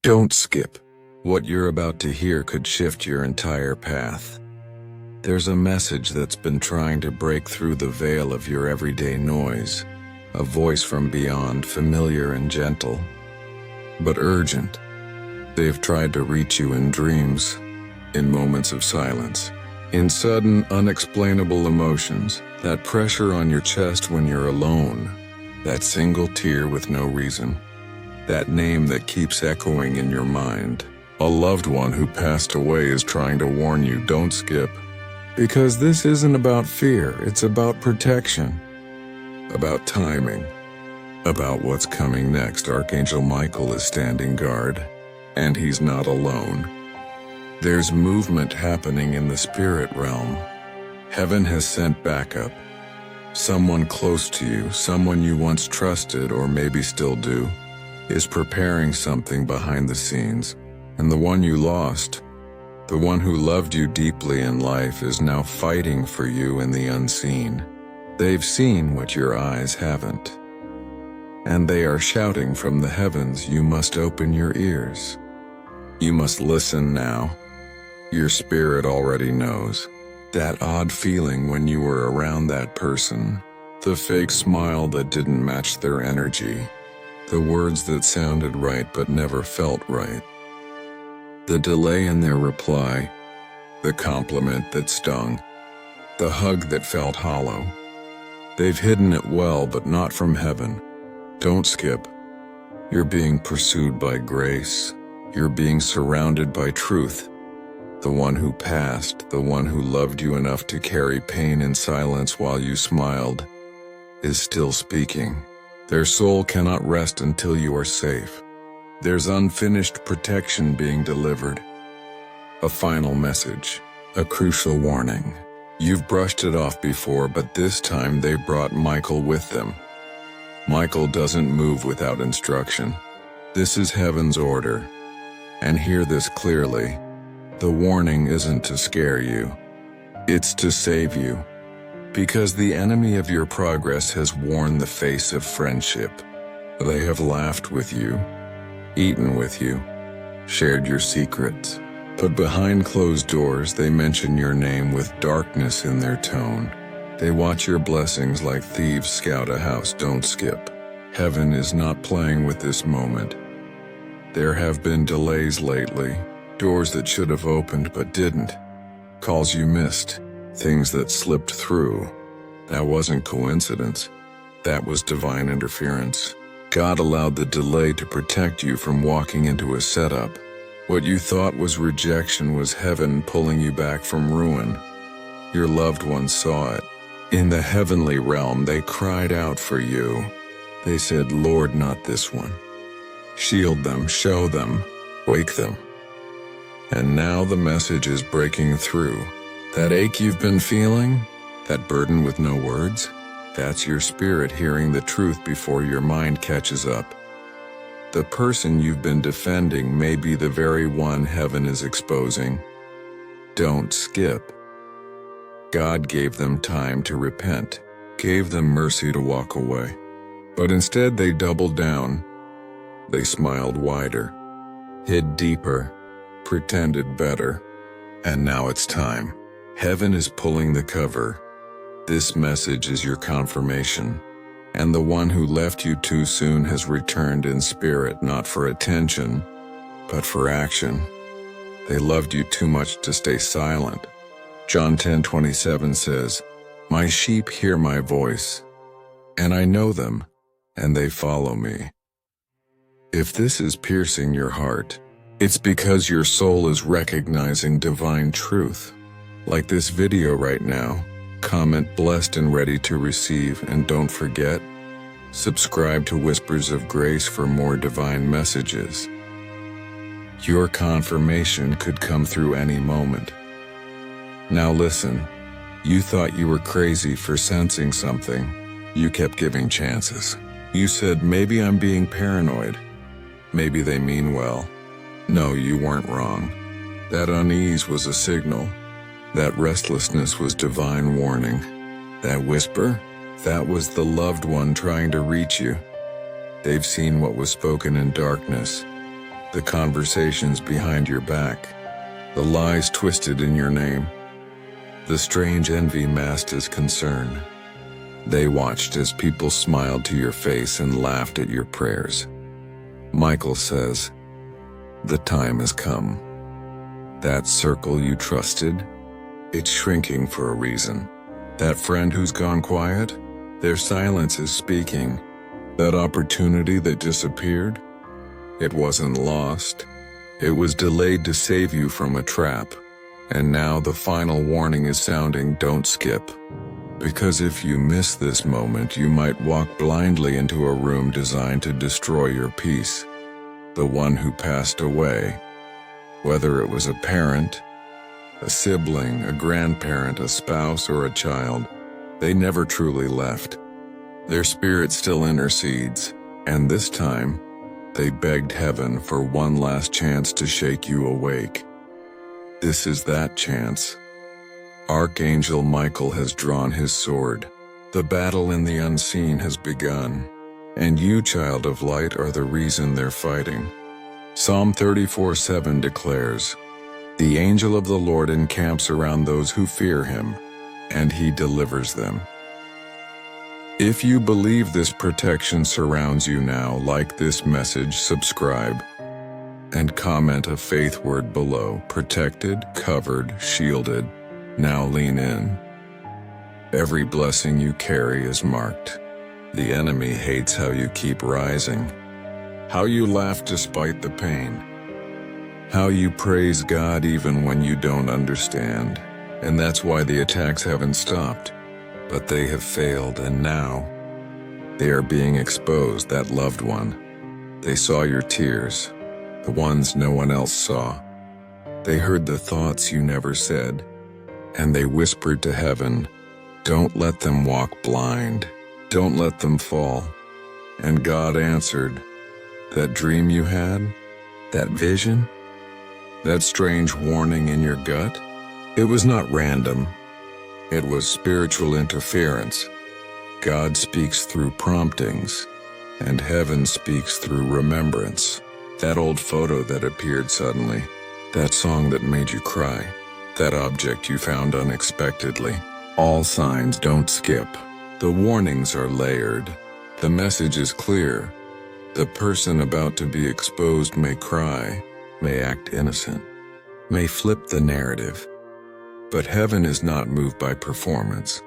Don't skip. What you're about to hear could shift your entire path. There's a message that's been trying to break through the veil of your everyday noise, a voice from beyond, familiar and gentle, but urgent. They've tried to reach you in dreams, in moments of silence, in sudden, unexplainable emotions, that pressure on your chest when you're alone, that single tear with no reason. That name that keeps echoing in your mind. A loved one who passed away is trying to warn you, don't skip. Because this isn't about fear, it's about protection. About timing. About what's coming next. Archangel Michael is standing guard, and he's not alone. There's movement happening in the spirit realm. Heaven has sent backup. Someone close to you, someone you once trusted or maybe still do, is preparing something behind the scenes, and the one you lost, the one who loved you deeply in life, is now fighting for you in the unseen. They've seen what your eyes haven't, and they are shouting from the heavens, you must open your ears. You must listen now. Your spirit already knows. That odd feeling when you were around that person, the fake smile that didn't match their energy, the words that sounded right but never felt right. The delay in their reply, the compliment that stung, the hug that felt hollow. They've hidden it well, but not from heaven. Don't skip. You're being pursued by grace. You're being surrounded by truth. The one who passed, the one who loved you enough to carry pain in silence while you smiled, is still speaking. Their soul cannot rest until you are safe. There's unfinished protection being delivered. A final message, a crucial warning. You've brushed it off before, but this time they brought Michael with them. Michael doesn't move without instruction. This is heaven's order. And hear this clearly. The warning isn't to scare you. It's to save you. Because the enemy of your progress has worn the face of friendship. They have laughed with you, eaten with you, shared your secrets. But behind closed doors, they mention your name with darkness in their tone. They watch your blessings like thieves scout a house. Don't skip. Heaven is not playing with this moment. There have been delays lately, doors that should have opened but didn't, calls you missed, things that slipped through. That wasn't coincidence. That was divine interference. God allowed the delay to protect you from walking into a setup. What you thought was rejection was heaven pulling you back from ruin. Your loved ones saw it. In the heavenly realm, they cried out for you. They said, Lord, not this one. Shield them, show them, wake them. And now the message is breaking through. That ache you've been feeling, that burden with no words, that's your spirit hearing the truth before your mind catches up. The person you've been defending may be the very one heaven is exposing. Don't skip. God gave them time to repent, gave them mercy to walk away. But instead they doubled down. They smiled wider, hid deeper, pretended better. And now it's time. Heaven is pulling the cover. This message is your confirmation. And the one who left you too soon has returned in spirit, not for attention, but for action. They loved you too much to stay silent. John 10:27 says, My sheep hear my voice, and I know them, and they follow me. If this is piercing your heart, it's because your soul is recognizing divine truth. Like this video right now, comment blessed and ready to receive, and don't forget, subscribe to Whispers of Grace for more divine messages. Your confirmation could come through any moment. Now listen, you thought you were crazy for sensing something. You kept giving chances. You said, maybe I'm being paranoid. Maybe they mean well. No, you weren't wrong. That unease was a signal. That restlessness was divine warning. That whisper, that was the loved one trying to reach you. They've seen what was spoken in darkness. the conversations behind your back, the lies twisted in your name, the strange envy masked as concern. They watched as people smiled to your face and laughed at your prayers. Michael says, "The time has come." That circle you trusted, it's shrinking for a reason. That friend who's gone quiet, their silence is speaking. That opportunity that disappeared, it wasn't lost. It was delayed to save you from a trap. And now the final warning is sounding, don't skip. Because if you miss this moment, you might walk blindly into a room designed to destroy your peace. The one who passed away, whether it was a parent, a sibling, a grandparent, a spouse, or a child, they never truly left. Their spirit still intercedes, and this time, they begged heaven for one last chance to shake you awake. This is that chance. Archangel Michael has drawn his sword. The battle in the unseen has begun, and you, child of light, are the reason they're fighting. Psalm 34:7 declares, "The angel of the Lord encamps around those who fear him, and he delivers them." If you believe this protection surrounds you now, like this message, subscribe, and comment a faith word below. Protected, covered, shielded. Now lean in. Every blessing you carry is marked. The enemy hates how you keep rising, how you laugh despite the pain, how you praise God even when you don't understand. And that's why the attacks haven't stopped, but they have failed, and now they are being exposed. That loved one, they saw your tears, the ones no one else saw. They heard the thoughts you never said, and they whispered to heaven, "Don't let them walk blind. Don't let them fall." And God answered, "That dream you had, that vision, that strange warning in your gut, it was not random. It was spiritual interference. God speaks through promptings, and heaven speaks through remembrance. That old photo that appeared suddenly, that song that made you cry, that object you found unexpectedly. All signs don't skip. The warnings are layered. The message is clear. The person about to be exposed may cry, may act innocent, may flip the narrative. But heaven is not moved by performance.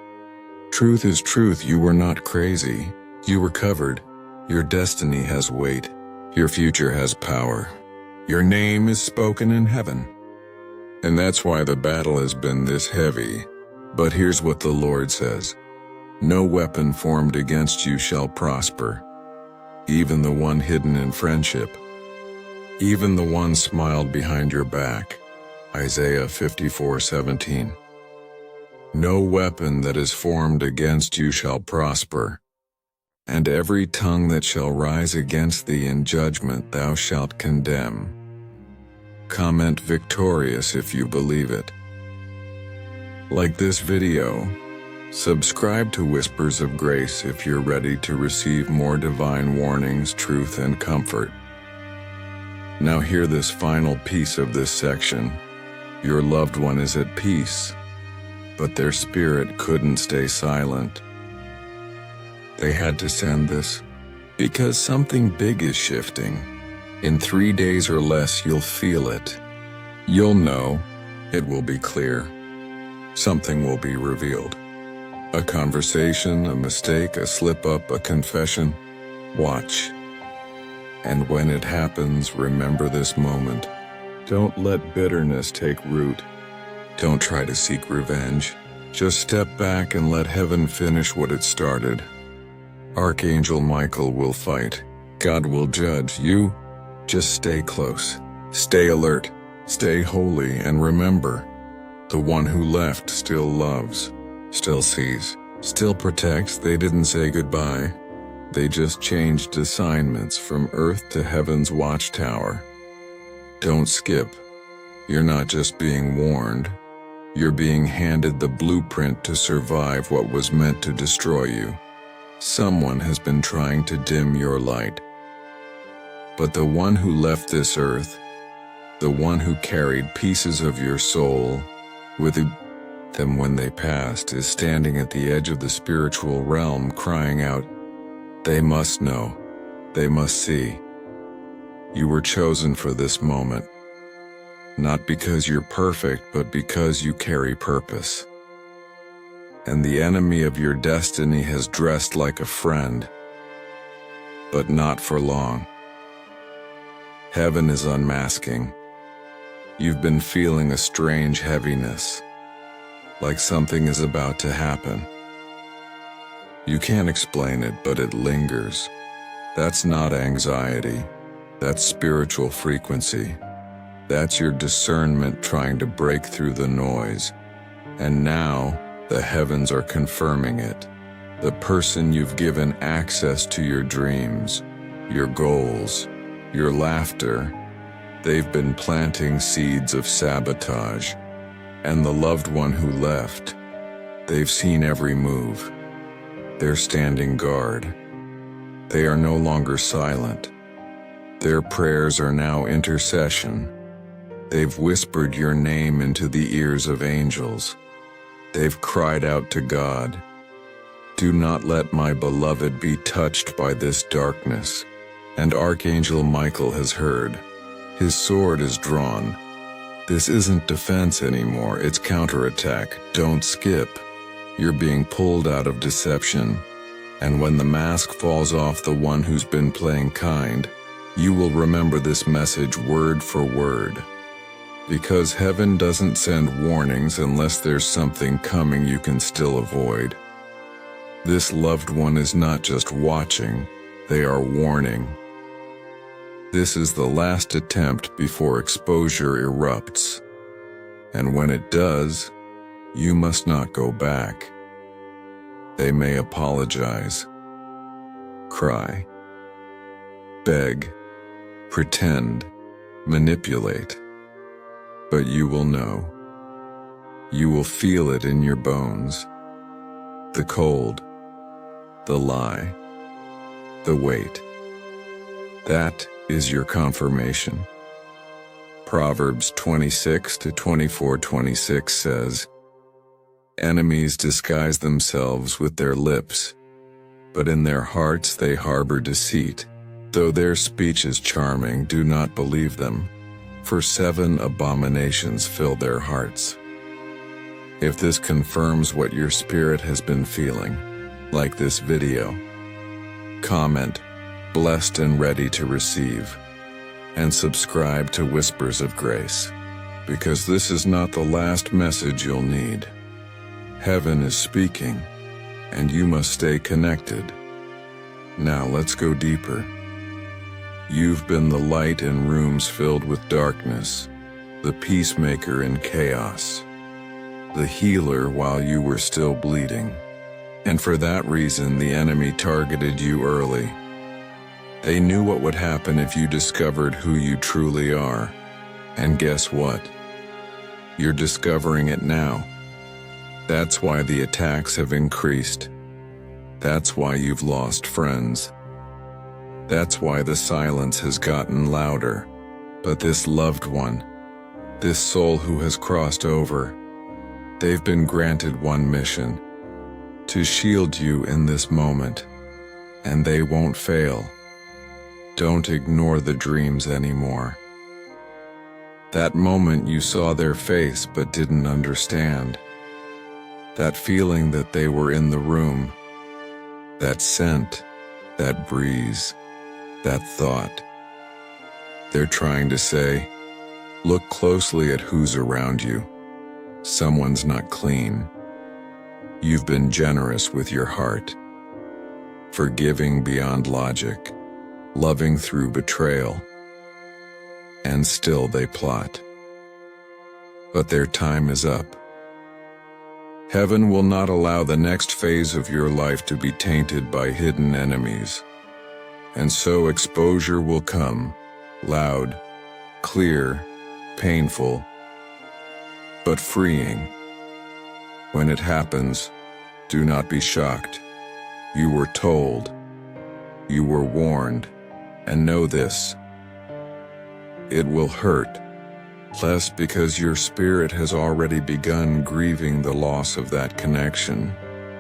Truth is truth. You were not crazy. You were covered. Your destiny has weight. Your future has power. Your name is spoken in heaven. And that's why the battle has been this heavy. But here's what the Lord says. No weapon formed against you shall prosper. Even the one hidden in friendship. Even the one smiled behind your back. Isaiah 54:17. No weapon that is formed against you shall prosper. And every tongue that shall rise against thee in judgment thou shalt condemn. Comment victorious if you believe it. Like this video. Subscribe to Whispers of Grace if you're ready to receive more divine warnings, truth, and comfort. Now hear this final piece of this section. Your loved one is at peace, but their spirit couldn't stay silent. They had to send this because something big is shifting. In 3 days or less, you'll feel it. You'll know. It will be clear. Something will be revealed. A conversation, a mistake, a slip-up, a confession. Watch. And when it happens, remember this moment. Don't let bitterness take root. Don't try to seek revenge. Just step back and let heaven finish what it started. Archangel Michael will fight. God will judge. You just stay close. Stay alert. Stay holy, and remember, the one who left still loves, still sees, still protects. They didn't say goodbye. They just changed assignments from earth to heaven's watchtower. Don't skip. You're not just being warned. You're being handed the blueprint to survive what was meant to destroy you. Someone has been trying to dim your light, But the one who left this earth, the one who carried pieces of your soul with them when they passed, is standing at the edge of the spiritual realm crying out, "They must know, they must see." You were chosen for this moment, not because you're perfect, but because you carry purpose. And the enemy of your destiny has dressed like a friend, but not for long. Heaven is unmasking. You've been feeling a strange heaviness, like something is about to happen. You can't explain it, but it lingers. That's not anxiety. That's spiritual frequency. That's your discernment trying to break through the noise. And now, the heavens are confirming it. The person you've given access to your dreams, your goals, your laughter, they've been planting seeds of sabotage. And the loved one who left, they've seen every move. They're standing guard. They are no longer silent. Their prayers are now intercession. They've whispered your name into the ears of angels. They've cried out to God, "Do not let my beloved be touched by this darkness." And Archangel Michael has heard. His sword is drawn. This isn't defense anymore, it's counterattack. Don't skip. You're being pulled out of deception. And when the mask falls off the one who's been playing kind, you will remember this message word for word. Because heaven doesn't send warnings unless there's something coming you can still avoid. This loved one is not just watching, they are warning. This is the last attempt before exposure erupts. And when it does, you must not go back. They may apologize, cry, beg, pretend, manipulate. But you will know. You will feel it in your bones. The cold, the lie, the weight. That is your confirmation. Proverbs 26:24-26 says, "Enemies disguise themselves with their lips, but in their hearts they harbor deceit. Though their speech is charming, do not believe them, for 7 abominations fill their hearts." If this confirms what your spirit has been feeling, like this video, comment, "Blessed and ready to receive," and subscribe to Whispers of Grace, because this is not the last message you'll need. Heaven is speaking, and you must stay connected. Now let's go deeper. You've been the light in rooms filled with darkness, the peacemaker in chaos, the healer while you were still bleeding. And for that reason, the enemy targeted you early. They knew what would happen if you discovered who you truly are. And guess what? You're discovering it now. That's why the attacks have increased. That's why you've lost friends. That's why the silence has gotten louder. But this loved one, this soul who has crossed over, they've been granted one mission: to shield you in this moment. And they won't fail. Don't ignore the dreams anymore. That moment you saw their face but didn't understand. That feeling that they were in the room. That scent, that breeze, that thought. They're trying to say, look closely at who's around you. Someone's not clean. You've been generous with your heart, forgiving beyond logic, loving through betrayal. And still they plot. But their time is up. Heaven will not allow the next phase of your life to be tainted by hidden enemies. And so exposure will come, loud, clear, painful, but freeing. When it happens, do not be shocked. You were told, you were warned, and know this: It will hurt, less because your spirit has already begun grieving the loss of that connection.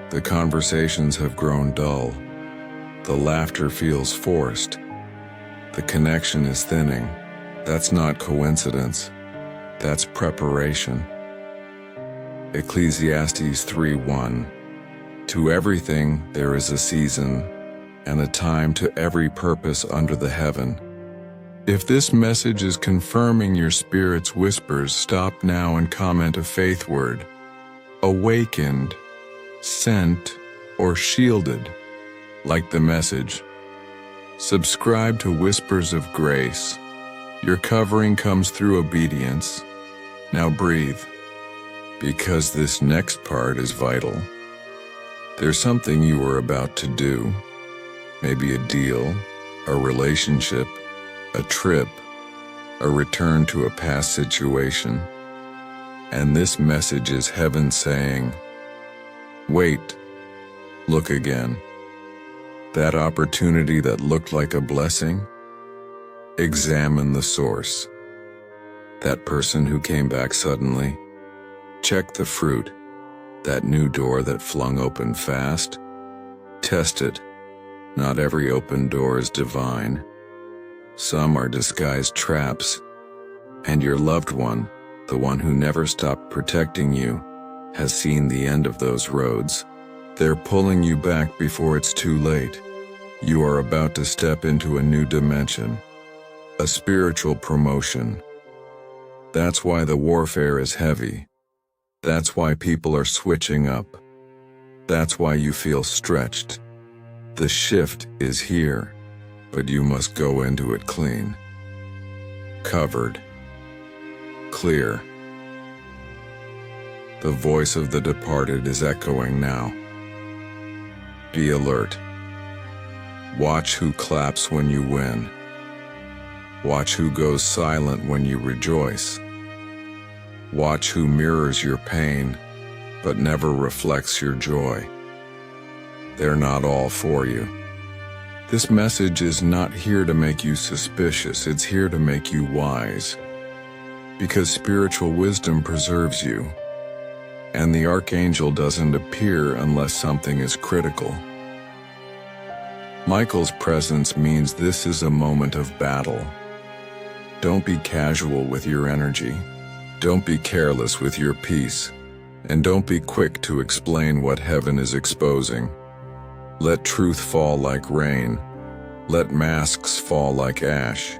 The conversations have grown dull. The laughter feels forced. The connection is thinning. That's not coincidence. That's preparation. Ecclesiastes 3:1. To everything there is a season, and a time to every purpose under the heaven. If this message is confirming your spirit's whispers, stop now and comment a faith word. Awakened, sent, or shielded, like the message. Subscribe to Whispers of Grace. Your covering comes through obedience. Now breathe, because this next part is vital. There's something you are about to do. Maybe a deal, a relationship, a trip, a return to a past situation. And this message is heaven saying, wait, look again. That opportunity that looked like a blessing, examine the source. That person who came back suddenly, check the fruit. That new door that flung open fast, test it. Not every open door is divine. Some are disguised traps, and your loved one, the one who never stopped protecting you, has seen the end of those roads. They're pulling you back before it's too late. You are about to step into a new dimension, a spiritual promotion. That's why the warfare is heavy. That's why people are switching up. That's why you feel stretched. The shift is here, but you must go into it clean. Covered. Clear. The voice of the departed is echoing now. Be alert. Watch who claps when you win. Watch who goes silent when you rejoice. Watch who mirrors your pain, but never reflects your joy. They're not all for you. This message is not here to make you suspicious, it's here to make you wise. Because spiritual wisdom preserves you, and the Archangel doesn't appear unless something is critical. Michael's presence means this is a moment of battle. Don't be casual with your energy. Don't be careless with your peace. And don't be quick to explain what heaven is exposing. Let truth fall like rain. Let masks fall like ash.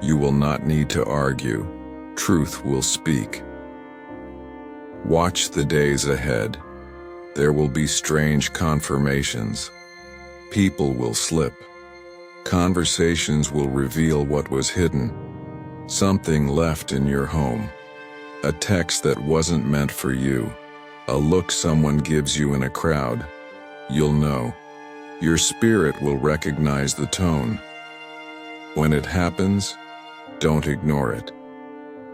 You will not need to argue. Truth will speak. Watch the days ahead. There will be strange confirmations. People will slip. Conversations will reveal what was hidden. Something left in your home. A text that wasn't meant for you. A look someone gives you in a crowd. You'll know. Your spirit will recognize the tone. When it happens, don't ignore it.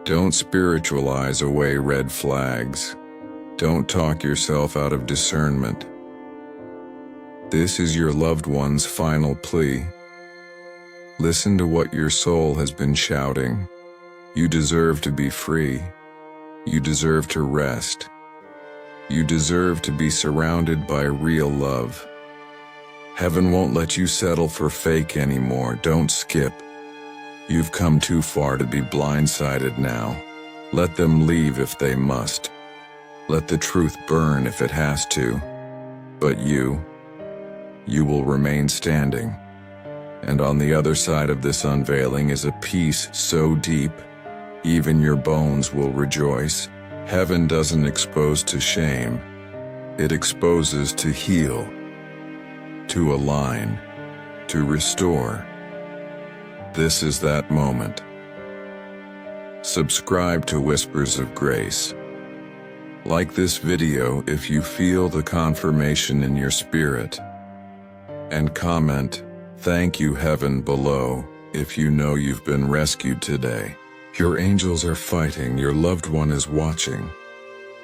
Don't spiritualize away red flags. Don't talk yourself out of discernment. This is your loved one's final plea. Listen to what your soul has been shouting. You deserve to be free. You deserve to rest. You deserve to be surrounded by real love. Heaven won't let you settle for fake anymore. Don't skip. You've come too far to be blindsided now. Let them leave if they must. Let the truth burn if it has to. But you will remain standing. And on the other side of this unveiling is a peace so deep, even your bones will rejoice. Heaven doesn't expose to shame. It exposes to heal, to align, to restore. This is that moment. Subscribe to Whispers of Grace. Like this video if you feel the confirmation in your spirit. And comment, "Thank you, Heaven," below if you know you've been rescued today. Your angels are fighting, your loved one is watching.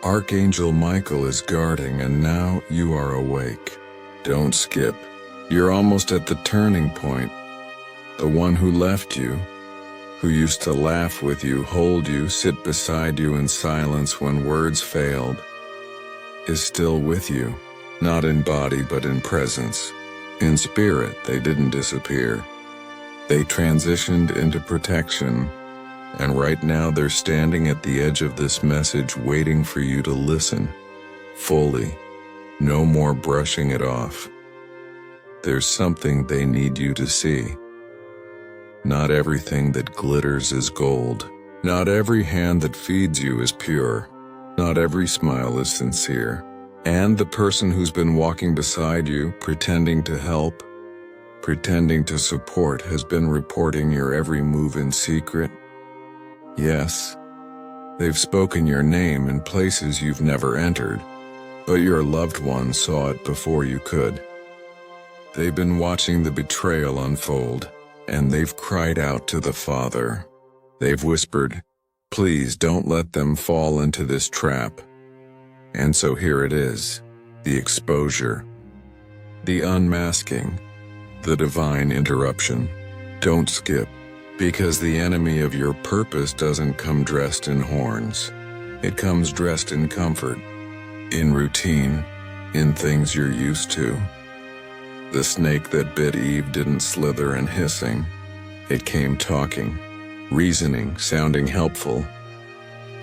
Archangel Michael is guarding, and now you are awake. Don't skip. You're almost at the turning point. The one who left you, who used to laugh with you, hold you, sit beside you in silence when words failed, is still with you, not in body but in presence. In spirit, they didn't disappear. They transitioned into protection, and right now they're standing at the edge of this message waiting for you to listen fully. No more brushing it off. There's something they need you to see. Not everything that glitters is gold. Not every hand that feeds you is pure. Not every smile is sincere. And the person who's been walking beside you, pretending to help, pretending to support, has been reporting your every move in secret. Yes, they've spoken your name in places you've never entered, but your loved one saw it before you could. They've been watching the betrayal unfold, and they've cried out to the Father. They've whispered, "Please don't let them fall into this trap." And so here it is, the exposure, the unmasking, the divine interruption. Don't skip, because the enemy of your purpose doesn't come dressed in horns. It comes dressed in comfort, in routine, in things you're used to. The snake that bit Eve didn't slither and hissing. It came talking, reasoning, sounding helpful.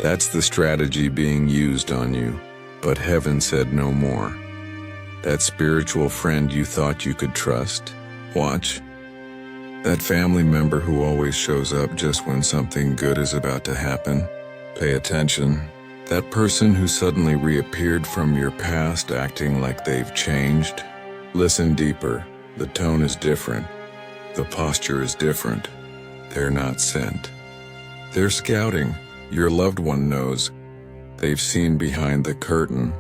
That's the strategy being used on you, but heaven said no more. That spiritual friend you thought you could trust, watch. That family member who always shows up just when something good is about to happen, pay attention. That person who suddenly reappeared from your past acting like they've changed, listen deeper. The tone is different. The posture is different. They're not sent. They're scouting. Your loved one knows. They've seen behind the curtain.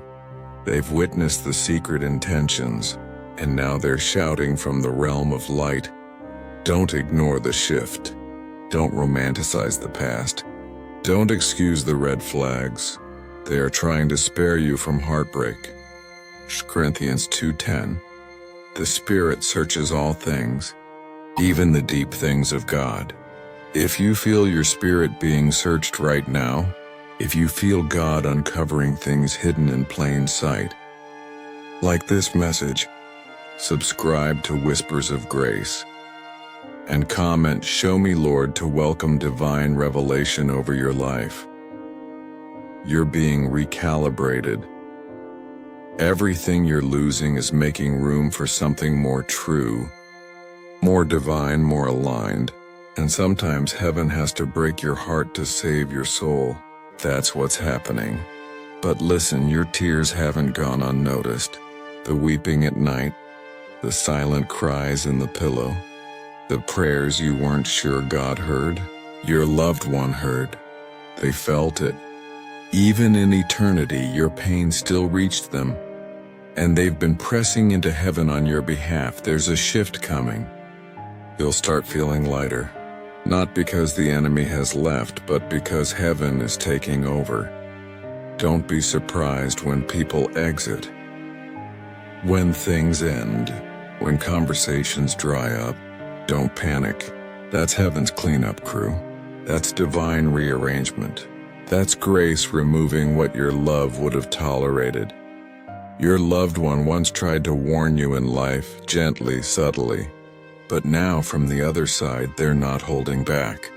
They've witnessed the secret intentions, and now they're shouting from the realm of light. Don't ignore the shift. Don't romanticize the past. Don't excuse the red flags. They are trying to spare you from heartbreak. Corinthians 2:10. The Spirit searches all things, even the deep things of God. If you feel your spirit being searched right now, if you feel God uncovering things hidden in plain sight, like this message, subscribe to Whispers of Grace and comment, "Show me, Lord," to welcome divine revelation over your life. You're being recalibrated. Everything you're losing is making room for something more true, more divine, more aligned. And sometimes heaven has to break your heart to save your soul. That's what's happening. But listen, your tears haven't gone unnoticed. The weeping at night, the silent cries in the pillow, the prayers you weren't sure God heard, your loved one heard. They felt it. Even in eternity, your pain still reached them. And they've been pressing into heaven on your behalf. There's a shift coming. You'll start feeling lighter. Not because the enemy has left, but because heaven is taking over. Don't be surprised when people exit. When things end, when conversations dry up, don't panic. That's heaven's cleanup crew. That's divine rearrangement. That's grace removing what your love would have tolerated. Your loved one once tried to warn you in life, gently, subtly. But now from the other side, they're not holding back.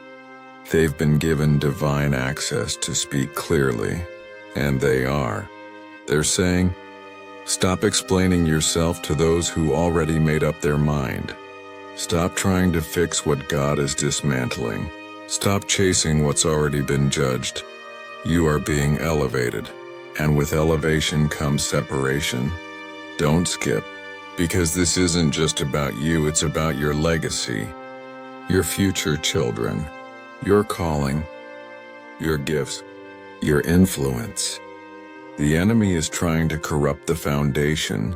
They've been given divine access to speak clearly, and they are. They're saying, stop explaining yourself to those who already made up their mind. Stop trying to fix what God is dismantling. Stop chasing what's already been judged. You are being elevated, and with elevation comes separation. Don't skip. Because this isn't just about you, it's about your legacy, your future children, your calling, your gifts, your influence. The enemy is trying to corrupt the foundation,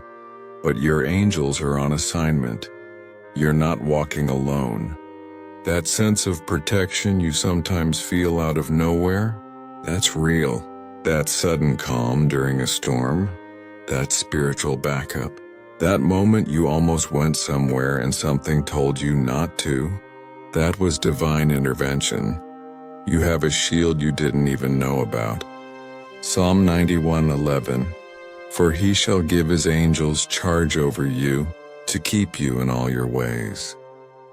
but your angels are on assignment. You're not walking alone. That sense of protection you sometimes feel out of nowhere, that's real. That sudden calm during a storm, that's spiritual backup. That moment you almost went somewhere and something told you not to, That was divine intervention. You have a shield you didn't even know about. Psalm 91:11. For he shall give his angels charge over you, to keep you in all your ways.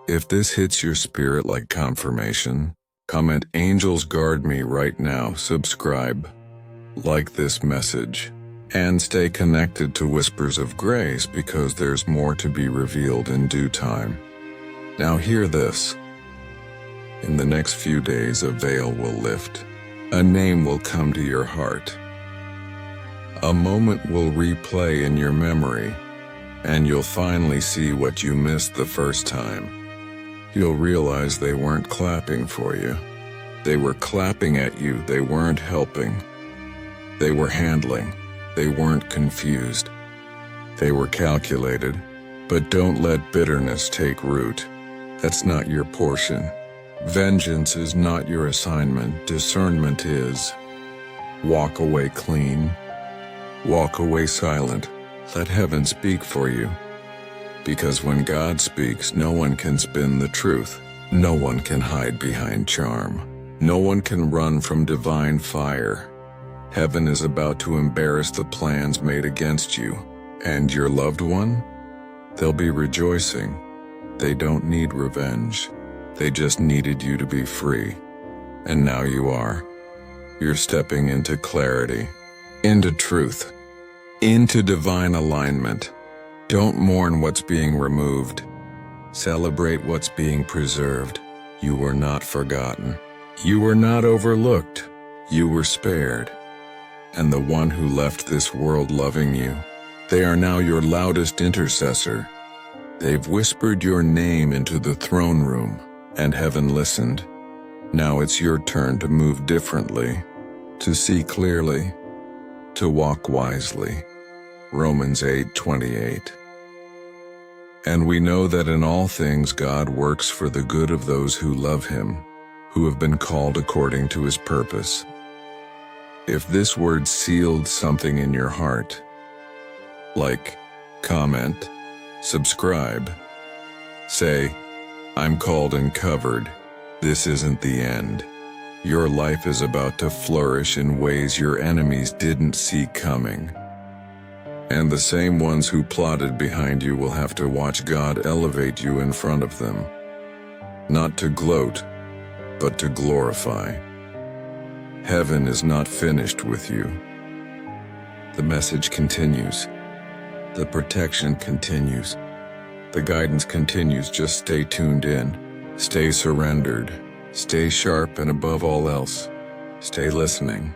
If this hits your spirit like confirmation, comment "Angels guard me" right now, subscribe, like this message, and stay connected to Whispers of Grace because there's more to be revealed in due time. Now hear this. In the next few days a veil will lift. A name will come to your heart. A moment will replay in your memory, and you'll finally see what you missed the first time. You'll realize they weren't clapping for you. They were clapping at you. They weren't helping. They were handling. They weren't confused. They were calculated. But don't let bitterness take root. That's not your portion. Vengeance is not your assignment. Discernment is. Walk away clean. Walk away silent. Let heaven speak for you. Because when God speaks, no one can spin the truth. No one can hide behind charm. No one can run from divine fire. Heaven is about to embarrass the plans made against you. And your loved one? They'll be rejoicing. They don't need revenge. They just needed you to be free. And now you are. You're stepping into clarity, into truth, into divine alignment. Don't mourn what's being removed. Celebrate what's being preserved. You were not forgotten. You were not overlooked. You were spared. And the one who left this world loving you, they are now your loudest intercessor. They've whispered your name into the throne room, and heaven listened. Now it's your turn to move differently, to see clearly, to walk wisely. Romans 8:28. And we know that in all things God works for the good of those who love him, who have been called according to his purpose. If this word sealed something in your heart, like, comment, subscribe, say, I'm called and covered. This isn't the end. Your life is about to flourish in ways your enemies didn't see coming. And the same ones who plotted behind you will have to watch God elevate you in front of them. Not to gloat, but to glorify. Heaven is not finished with you. The message continues. The protection continues. The guidance continues. Just stay tuned in. Stay surrendered. Stay sharp, and above all else, stay listening.